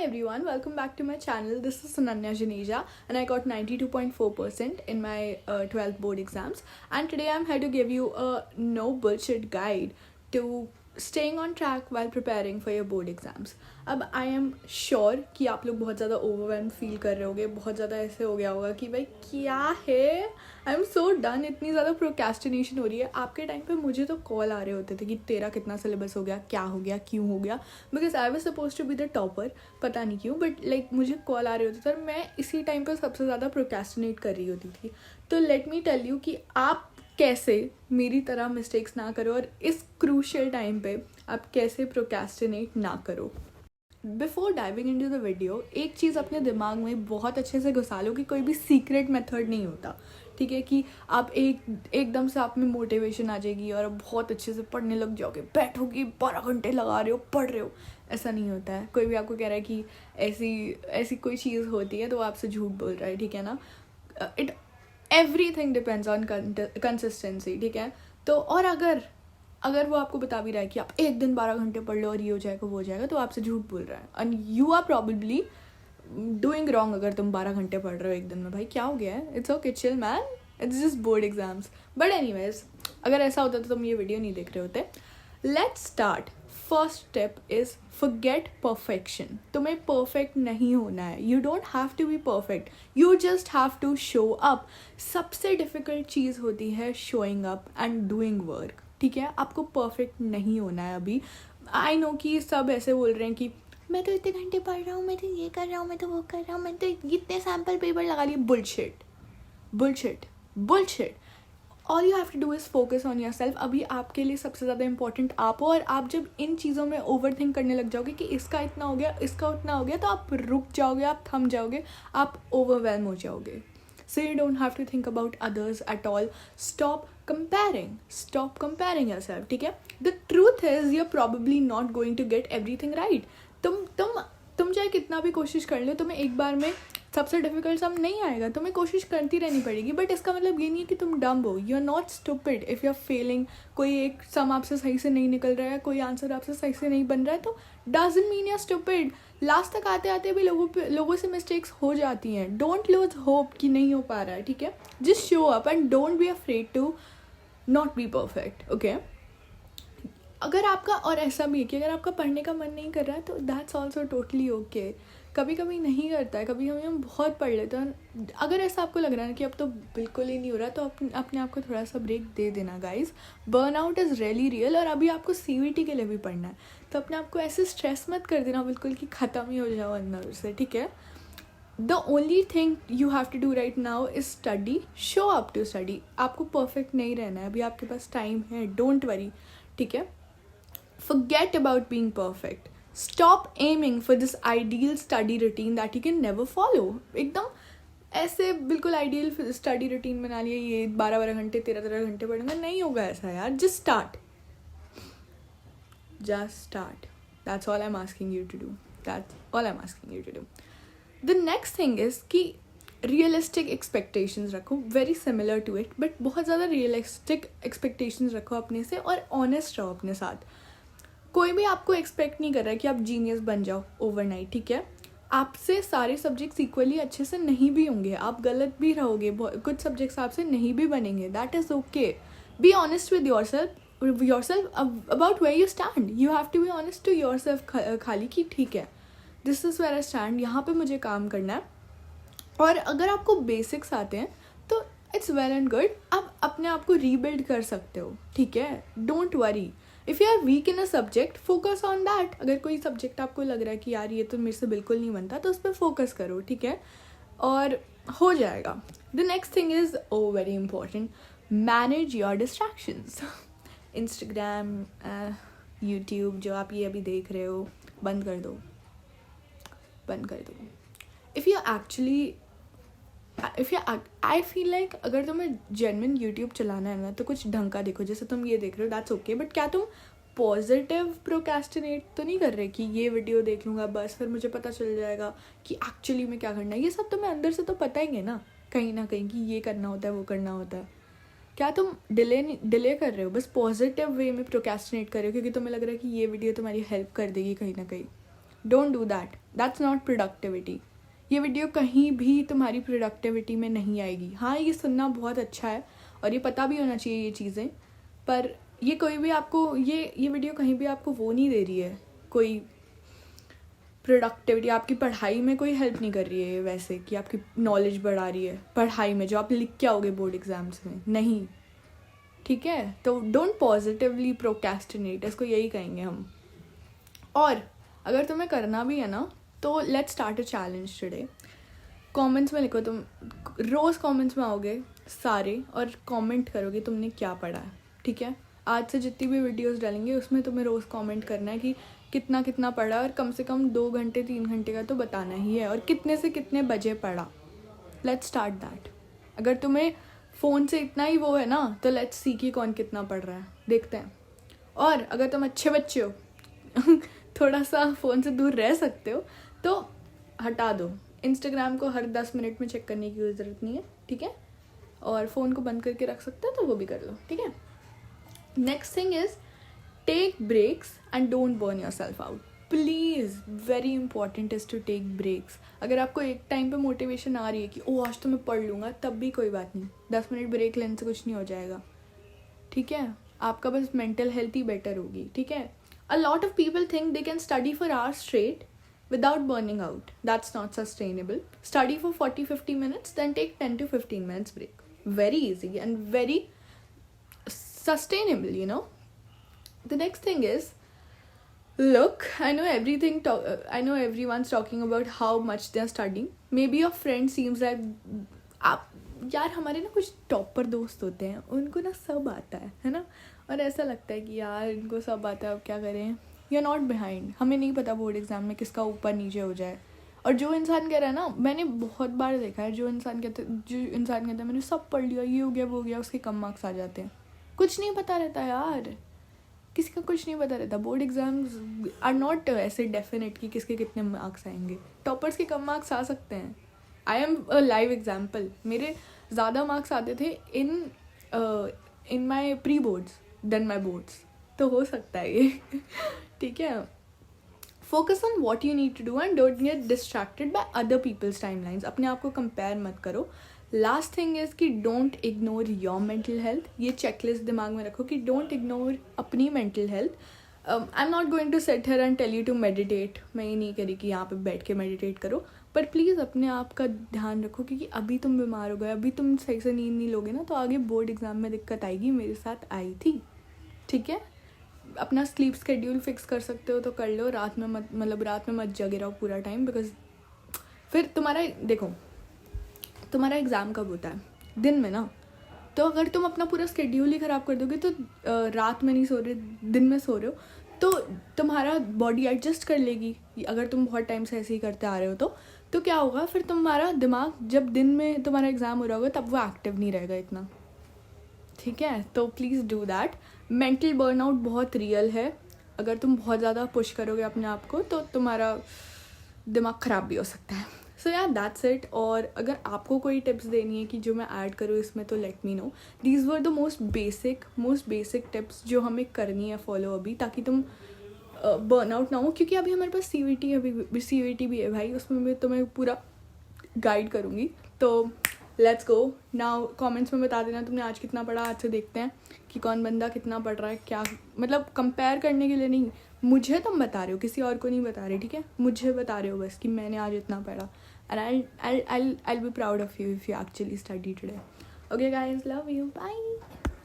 everyone, welcome back to my channel. This is Sunanya Janeja and I got 92.4% in my 12th board exams, and today I'm here to give you a no bullshit guide to staying on track while preparing for your board exams. अब I am sure कि आप लोग बहुत ज़्यादा overwhelm feel कर रहे होगे, बहुत ज़्यादा ऐसे हो गया होगा कि भाई क्या है, आई एम सो डन, इतनी ज़्यादा प्रोकेस्टिनेशन हो रही है. आपके टाइम पे मुझे तो कॉल आ रहे होते थे कि तेरा कितना सिलेबस हो गया, क्या हो गया, क्यों हो गया, because I was suppose to be the topper. पता नहीं क्यों, बट लाइक मुझे कॉल आ रहे होते थे और मैं इसी टाइम पर सबसे ज़्यादा प्रोकेस्टिनेट कर रही होती थी. तो लेट मी टेल यू कि आप कैसे मेरी तरह मिस्टेक्स ना करो और इस क्रूशियल टाइम पे आप कैसे प्रोकेस्टिनेट ना करो. Before diving into the video, एक चीज़ अपने दिमाग में बहुत अच्छे से घुसा लो कि कोई भी सीक्रेट मेथड नहीं होता. ठीक है कि आप एकदम से आप में मोटिवेशन आ जाएगी और आप बहुत अच्छे से पढ़ने लग जाओगे, बैठोगे 12 घंटे लगा रहे हो, पढ़ रहे हो. ऐसा नहीं होता है. कोई भी आपको कह रहा है कि ऐसी कोई चीज़ होती है तो वो आपसे झूठ बोल रहा है. ठीक है ना. Everything depends on consistency. ठीक है. तो और अगर वो आपको बता भी रहा है कि आप एक दिन 12 घंटे पढ़ लो और ये हो जाएगा वो हो जाएगा, तो आपसे झूठ बोल रहा है. And you are probably doing wrong अगर तुम 12 घंटे पढ़ रहे हो एक दिन में. भाई क्या हो गया है, it's okay, chill man, it's just board exams. But anyways, अगर ऐसा होता तो तुम ये वीडियो नहीं देख रहे होते. Let's start. First step is forget perfection. तुम्हें परफेक्ट नहीं होना है. You don't have to be perfect, you just have to show up. सबसे डिफिकल्ट चीज़ होती है showing up and doing work. ठीक है. आपको परफेक्ट नहीं होना है अभी. आई नो कि सब ऐसे बोल रहे हैं कि मैं तो इतने घंटे पढ़ रहा हूँ, मैं तो ये कर रहा हूँ, मैं तो वो कर रहा हूँ, मैं तो इतने सैम्पल पेपर लगा लिए. Bullshit bullshit bullshit. All you have to do is focus on yourself. अभी आपके लिए सबसे ज़्यादा इंपॉर्टेंट आप हो, और आप जब इन चीज़ों में ओवर थिंक करने लग जाओगे कि इसका इतना हो गया, इसका उतना हो गया, तो आप रुक जाओगे, आप थम जाओगे, आप ओवरवेलम हो जाओगे. So you don't have to think about others at all. Stop comparing yourself. ठीक है. The truth is you're probably not going to get everything right. तुम चाहे कितना भी कोशिश कर लो, तुम्हें एक बार में सबसे डिफिकल्ट सम नहीं आएगा. तुम्हें कोशिश करती रहनी पड़ेगी. बट इसका मतलब ये नहीं है कि तुम डम हो. You are not stupid if you are failing. कोई एक सम आपसे सही से नहीं निकल रहा है, कोई आंसर आपसे सही से नहीं बन रहा है, तो doesn't mean you are stupid. Last तक आते आते भी लोगों से मिस्टेक्स हो जाती हैं. डोंट लूज होप कि नहीं हो पा रहा है. ठीक है. Just show up and don't be afraid to not be perfect. Okay. अगर आपका, और ऐसा भी है कि अगर आपका पढ़ने का मन नहीं कर रहा है तो दैट्स ऑल्सो टोटली ओके. कभी कभी नहीं करता है, कभी हम बहुत पढ़ लेते हैं. अगर ऐसा आपको लग रहा है कि अब तो बिल्कुल ही नहीं हो रहा, तो अपने आप को थोड़ा सा ब्रेक दे देना guys. Burnout is really real. और अभी आपको CVT के लिए भी पढ़ना है, तो अपने आप को ऐसे स्ट्रेस मत कर देना बिल्कुल कि ख़त्म ही हो जाओ अंदर से. ठीक है. The only thing you have to do right now is study. Show up to study. आपको परफेक्ट नहीं रहना है, अभी आपके पास टाइम है. Don't worry. ठीक है. Forget about being perfect. Stop aiming for this ideal study routine that you can never follow. एकदम ऐसे बिल्कुल आइडियल स्टडी रूटीन बना लिया, ये 12 घंटे 13 घंटे पढ़ूंगा. नहीं होगा ऐसा यार. Just start. That's all I'm asking you to do. The next thing is कि रियलिस्टिक एक्सपेक्टेशंस रखो. Very similar to it, but बहुत ज़्यादा रियलिस्टिक एक्सपेक्टेशंस रखो अपने से, और ऑनेस्ट रहो अपने साथ. कोई भी आपको एक्सपेक्ट नहीं कर रहा है कि आप जीनियस बन जाओ ओवरनाइट. ठीक है. आपसे सारे सब्जेक्ट्स इक्वली अच्छे से नहीं भी होंगे, आप गलत भी रहोगे, कुछ सब्जेक्ट्स आपसे नहीं भी बनेंगे. That is okay. Be honest with yourself about where you stand. You have to be honest to yourself खाली कि ठीक है, this is where I stand, यहाँ पे मुझे काम करना है. और अगर आपको बेसिक्स आते हैं तो इट्स वेल एंड गुड. आप अपने आप को रीबिल्ड कर सकते हो. ठीक है. Don't worry. If you are weak in a subject, focus on that. अगर कोई सब्जेक्ट आपको लग रहा है कि यार ये तो मेरे से बिल्कुल नहीं बनता, तो उस पर फोकस करो. ठीक है. और हो जाएगा. The next thing is very important, manage your distractions. Instagram, YouTube जो आप ये अभी देख रहे हो, बंद कर दो. If you I feel like अगर तुम्हें जेन्युइन यूट्यूब चलाना है ना, तो कुछ ढंग का देखो. जैसे तुम ये देख रहे हो, दैट्स ओके. बट क्या तुम पॉजिटिव प्रोकेस्टिनेट तो नहीं कर रहे कि ये वीडियो देख लूँगा बस, फिर मुझे पता चल जाएगा कि एक्चुअली में क्या करना है. ये सब तुम्हें अंदर से तो पता ही है ना कहीं कि ये करना होता है, वो करना होता है. क्या तुम डिले कर रहे हो, बस पॉजिटिव वे में प्रोकेस्टिनेट कर रहे हो क्योंकि तुम्हें लग रहा है कि ये वीडियो तुम्हारी हेल्प कर देगी कहीं ना कहीं. Don't do that, that's not productivity. ये वीडियो कहीं भी तुम्हारी प्रोडक्टिविटी में नहीं आएगी. हाँ, ये सुनना बहुत अच्छा है और ये पता भी होना चाहिए ये चीज़ें, पर ये कोई भी आपको ये वीडियो कहीं भी आपको वो नहीं दे रही है, कोई प्रोडक्टिविटी. आपकी पढ़ाई में कोई हेल्प नहीं कर रही है वैसे कि आपकी नॉलेज बढ़ा रही है पढ़ाई में जो आप लिख के आओगे बोर्ड एग्जाम्स में, नहीं. ठीक है, तो डोंट पॉजिटिवली प्रोक्रेस्टिनेट, इसको यही कहेंगे हम. और अगर तुम्हें करना भी है ना तो let's start a challenge today. Comments में लिखो, तुम रोज़ कमेंट्स में आओगे सारे और कमेंट करोगे तुमने क्या पढ़ा है. ठीक है, आज से जितनी भी वीडियोस डालेंगे उसमें तुम्हें रोज़ कमेंट करना है कि कितना कितना पढ़ा, और कम से कम 2 घंटे 3 घंटे का तो बताना ही है, और कितने से कितने बजे पढ़ा. Let's start that. अगर तुम्हें फ़ोन से इतना ही वो है ना तो लेट्स सी कि कौन कितना पढ़ रहा है, देखते हैं. और अगर तुम अच्छे बच्चे हो थोड़ा सा फ़ोन से दूर रह सकते हो तो हटा दो. इंस्टाग्राम को हर 10 मिनट में चेक करने की ज़रूरत नहीं है. ठीक है, और फ़ोन को बंद करके रख सकते हो तो वो भी कर लो. ठीक है. Next thing is take breaks and don't burn yourself out. Please, very important is to take breaks. अगर आपको एक टाइम पे मोटिवेशन आ रही है कि ओ आज तो मैं पढ़ लूँगा, तब भी कोई बात नहीं, 10 मिनट ब्रेक लेने से कुछ नहीं हो जाएगा. ठीक है, आपका बस मेंटल हेल्थ ही बेटर होगी. ठीक है. A lot of people think they can study for hours straight without burning out. That's not sustainable. Study for 40-50 minutes, then take 10 to 15 minutes break. Very easy and very sustainable, you know. The next thing is, look, I know I know everyone's talking about how much they're studying. Maybe your friend seems like आप यार हमारे ना कुछ topper दोस्त होते हैं, उनको ना सब आता है ना, और ऐसा लगता है कि यार इनको सब आता है, अब क्या करें. You are not behind. हमें नहीं पता बोर्ड एग्जाम में किसका ऊपर नीचे हो जाए. और जो इंसान कह रहा है ना, मैंने बहुत बार देखा है, जो इंसान कहता है मैंने सब पढ़ लिया, ये हो गया वो हो गया, उसके कम मार्क्स आ जाते हैं. कुछ नहीं पता रहता यार, किसी का कुछ नहीं पता रहता. बोर्ड एग्जाम्स आर नॉट ऐसे डेफिनेट कि किसके कितने मार्क्स आएंगे. टॉपर्स के कम मार्क्स आ सकते हैं. I am a live example. मेरे ज़्यादा मार्क्स आते थे in my pre boards then my boards, तो हो सकता है ये. ठीक है. Focus on what you need to do and don't get distracted by other people's timelines. अपने आप को कंपेयर मत करो. लास्ट थिंग इज़ कि don't ignore your mental health. ये चेकलिस्ट दिमाग में रखो कि डोंट इग्नोर अपनी mental health. I am not going to set here and tell you to meditate. मैं ये नहीं करी कि यहाँ पे बैठ के मेडिटेट करो, पर प्लीज़ अपने आप का ध्यान रखो, क्योंकि अभी तुम बीमार हो गए, अभी तुम सही से नींद नहीं लोगे ना तो आगे बोर्ड एग्जाम में दिक्कत आएगी. मेरे साथ आई थी. ठीक है. अपना स्लीप स्केड्यूल फिक्स कर सकते हो तो कर लो. रात में मत जगे रहो पूरा टाइम, बिकॉज फिर तुम्हारा एग्ज़ाम कब होता है? दिन में ना. तो अगर तुम अपना पूरा स्केड्यूल ही ख़राब कर दोगे तो रात में नहीं सो रहे, दिन में सो रहे हो, तो तुम्हारा बॉडी एडजस्ट कर लेगी. अगर तुम बहुत टाइम से ऐसे ही करते आ रहे हो तो क्या होगा, फिर तुम्हारा दिमाग जब दिन में तुम्हारा एग्ज़ाम हो रहा होगा तब वो एक्टिव नहीं रहेगा इतना. ठीक है, तो please do that. Mental burnout बहुत रियल है. अगर तुम बहुत ज़्यादा पुश करोगे अपने आप को तो तुम्हारा दिमाग ख़राब भी हो सकता है. सो यार दैट्स इट. और अगर आपको कोई टिप्स देनी है कि जो मैं ऐड करूँ इसमें, तो let me know. These were the most basic tips जो हमें करनी है फॉलो अभी, ताकि तुम बर्नआउट ना हो. क्योंकि अभी हमारे पास CVT भी है भाई, उसमें मैं तुम्हें पूरा गाइड करूँगी. तो लेट्स गो नाउ. कमेंट्स में बता देना तुमने आज कितना पढ़ा. आज से देखते हैं कि कौन बंदा कितना पढ़ रहा है. क्या मतलब कंपेयर करने के लिए नहीं, मुझे तुम बता रहे हो, किसी और को नहीं बता रहे. ठीक है, मुझे बता रहे हो बस कि मैंने आज इतना पढ़ा. And I'll be proud of you if you actually study today. Okay guys, love you, bye.